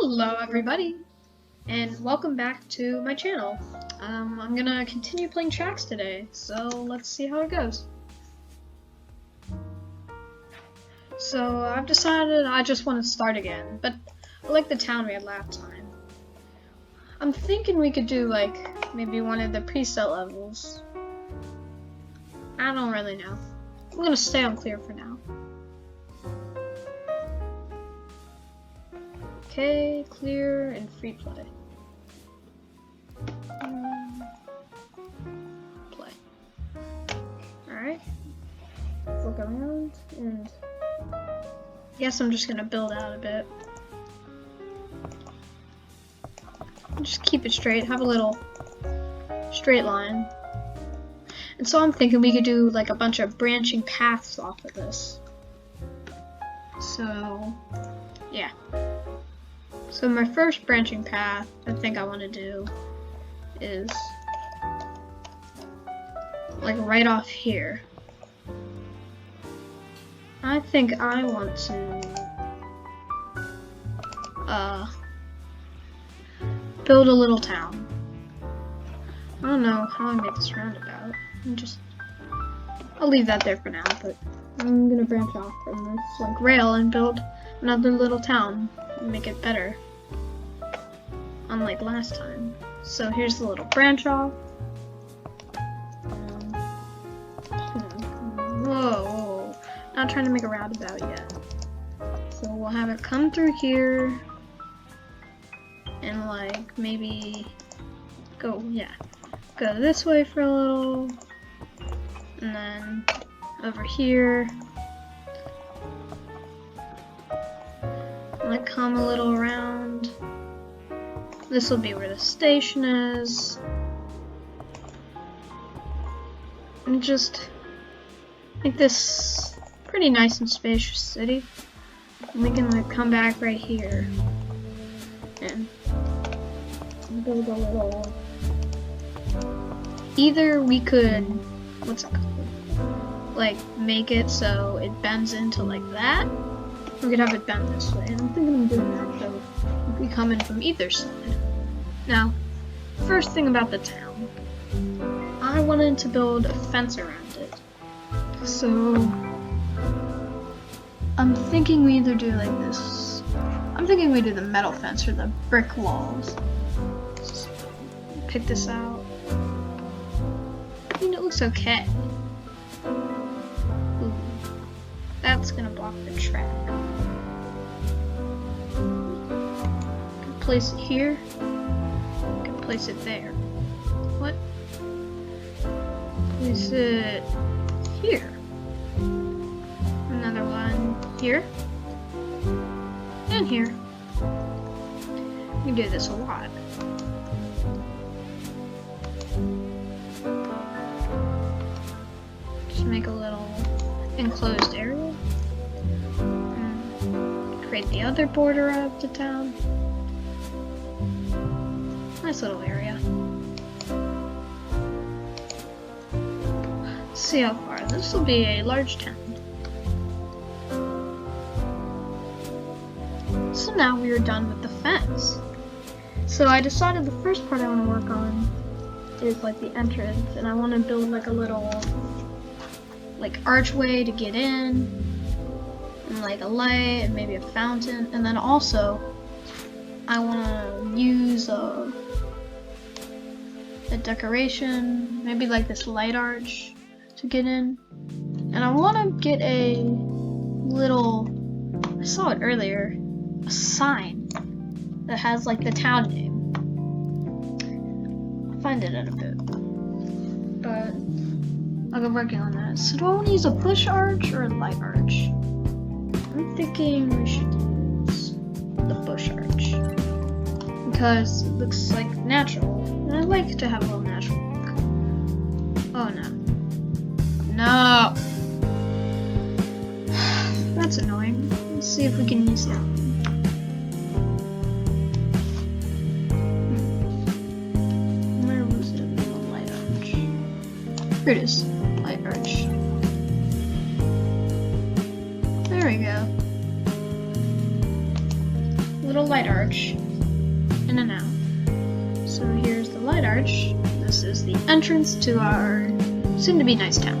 Hello everybody, and welcome back to my channel. I'm gonna continue playing tracks today, so let's see how it goes. So I've decided I just want to start again, but I like the town we had last time. I'm thinking we could do like maybe one of the preset levels. I don't really know. I'm gonna stay on clear for now. Okay, clear and free play. Play. Alright. Look around and I guess I'm just gonna build out a bit. Just keep it straight, have a little straight line. And so I'm thinking we could do like a bunch of branching paths off of this. So, yeah. So my first branching path I think I want to do is like right off here. I think I want to build a little town. I don't know how I make this roundabout. I'll leave that there for now, but I'm gonna branch off from this like rail and build another little town and make it better, unlike last time. So here's the little branch off. Whoa, not trying to make a roundabout yet. So we'll have it come through here and like maybe go this way for a little, and then over here like come a little around. This will be where the station is. And just make this pretty nice and spacious city. And we can like come back right here and build a little. Either we could, what's it called? Like make it so it bends into like that. We could have it bend this way. And I'm thinking of doing that so we could come in from either side. Now, first thing about the town, I wanted to build a fence around it. So, I'm thinking we either do like this. I'm thinking we do the metal fence or the brick walls. Just pick this out. I mean, it looks okay. Ooh, that's gonna block the track. Place it here. Place it there. What? Place it here. Another one here. And here. We do this a lot. Just make a little enclosed area. And create the other border of the town. Nice little area. Let's see how far. This will be a large town. So now we are done with the fence. So I decided the first part I want to work on is like the entrance, and I want to build like a little like archway to get in, and like a light and maybe a fountain, and then also I want to use a decoration, maybe like this light arch to get in. And I want to get a little, I saw it earlier, a sign that has like the town name. I'll find it in a bit, but I'll go working on that. So do I want to use a push arch or a light arch? I'm thinking we should use the push arch because it looks like natural. And I like to have a little natural look. Oh no. No! That's annoying. Let's see if we can use that. Where was it? The light arch. Here it is. Light arch. There we go. Little light arch in and out. So here's the light arch. This is the entrance to our soon-to-be nice town.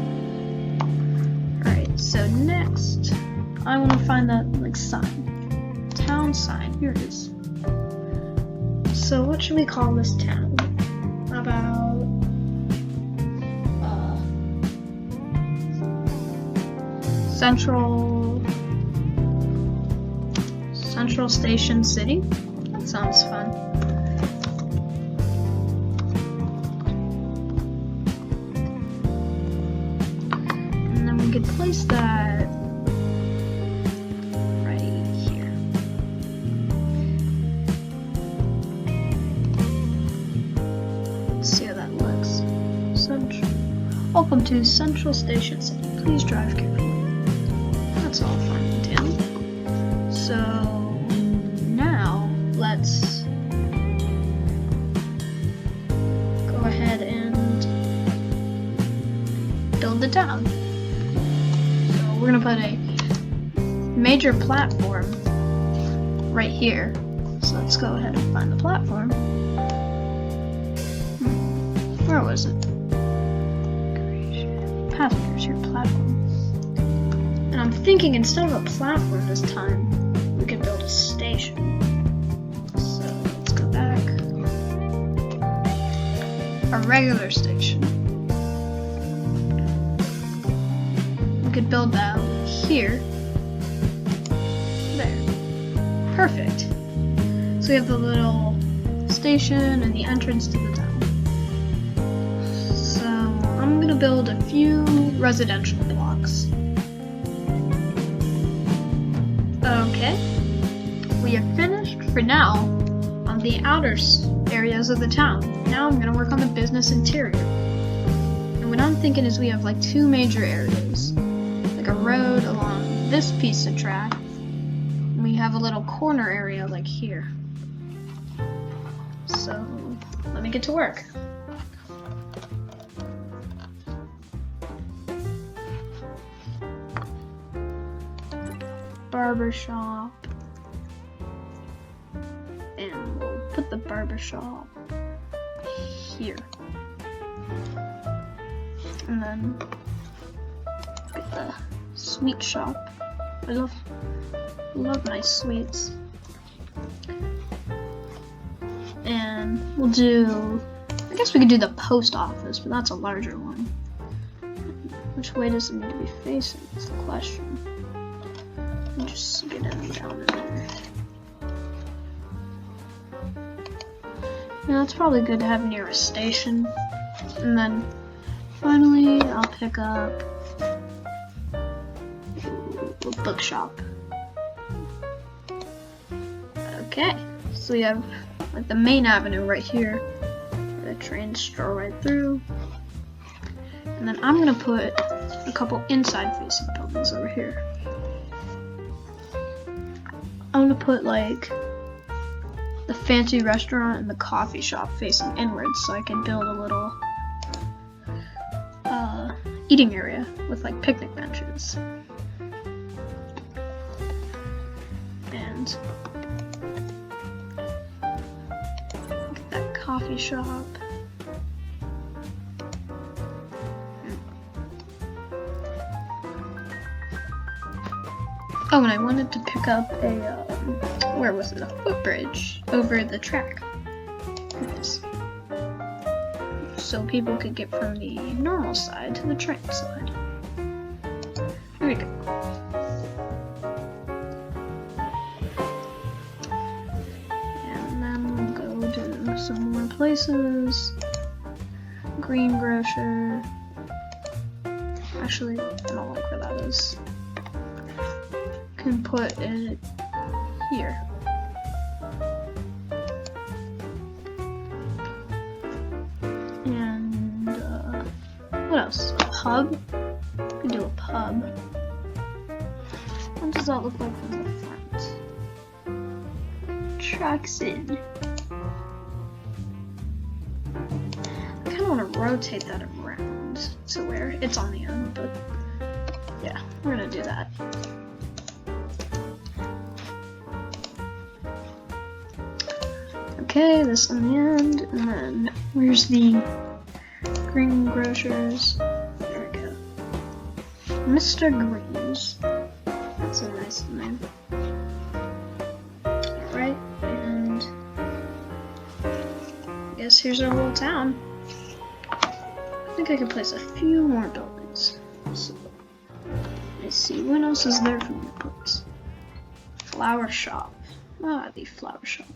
Alright, so next, I want to find that, like, sign. Town sign. Here it is. So what should we call this town? How about... Central Station City? That sounds fun. And then we could place that right here. Let's see how that looks. Welcome to Central Station City. Please drive carefully. That's all fine and dandy. So now let's go ahead and build the town. So we're gonna put a major platform right here. So let's go ahead and find the platform. Where was it? Passengers here, platform. And I'm thinking instead of a platform this time, we could build a station. So let's go back. A regular station. We could build that here. There. Perfect. So we have the little station and the entrance to the town. So I'm gonna build a few residential blocks. Okay, we are finished for now on the outer areas of the town. Now I'm going to work on the business interior. And what I'm thinking is we have like two major areas, like a road along this piece of track, and we have a little corner area like here. So let me get to work. Barber shop, and we'll put the barber shop here, and then get the sweet shop. I love nice sweets. And we'll do, I guess we could do the post office, but that's a larger one. Which way does it need to be facing? That's the question. Just get it down in there. Yeah, it's probably good to have near a station. And then finally I'll pick up a bookshop. Okay, so we have like the main avenue right here. The trains stroll right through. And then I'm gonna put a couple inside facing buildings over here. I'm gonna put like the fancy restaurant and the coffee shop facing inwards so I can build a little eating area with like picnic benches. And get that coffee shop. Oh, and I wanted to pick up a, where was it? A footbridge over the track. Yes. So people could get from the normal side to the train side. There we go. And then we'll go to some more places. Greengrocer. Actually, I don't like where that is. Can put it here. And what else? A pub? We can do a pub. What does that look like from the front? Tracks in. I kind of want to rotate that around to where it's on the end, but yeah, we're gonna do that. Okay, this on the end, and then where's the Green Grocers? There we go. Mr. Green's. That's a nice name. Alright, and I guess here's our little town. I think I can place a few more buildings. So, let's see, what else is there for me to put? Flower shop. Ah, the flower shop.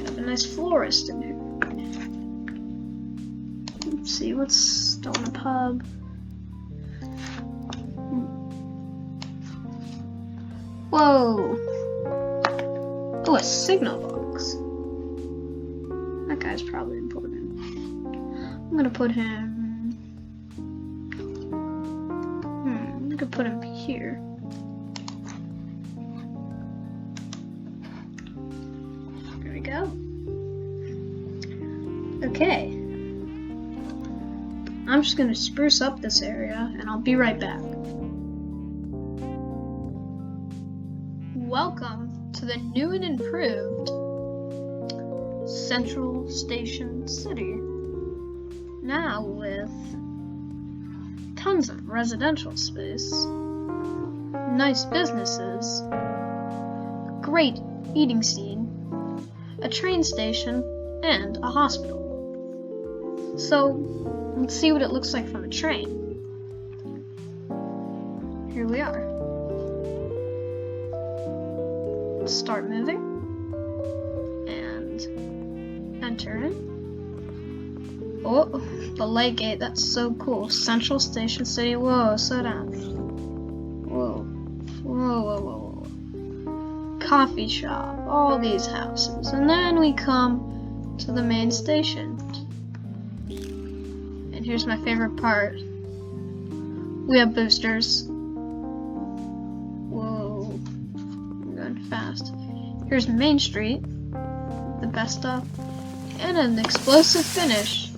Have a nice florist in here. Let's see, what's still in a pub? Whoa! Oh, a signal box. That guy's probably important. I'm gonna put him. I could put him here. There we go. Okay. I'm just gonna spruce up this area, and I'll be right back. Welcome to the new and improved Central Station City. Now with tons of residential space, nice businesses, great eating scene, a train station, and a hospital. So, let's see what it looks like from a train. Here we are. Let's start moving, and enter in. Oh, the light gate, that's so cool. Central Station City, whoa, slow down. Whoa, whoa, whoa, whoa, whoa. Coffee shop, all these houses. And then we come to the main station. And here's my favorite part. We have boosters. Whoa, I'm going fast. Here's Main Street, the best stuff, and an explosive finish.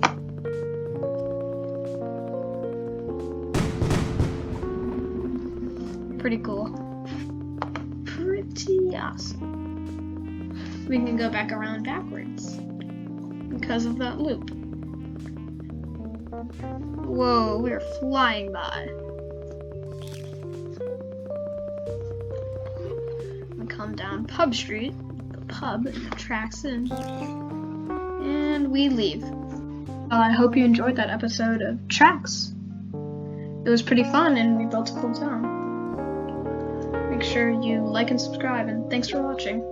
Pretty cool. Pretty awesome. We can go back around backwards because of that loop. Whoa, we're flying by. We come down Pub Street, the pub that tracks in, and we leave. Well, I hope you enjoyed that episode of Tracks. It was pretty fun, and we built a cool town. Make sure you like and subscribe, and thanks for watching.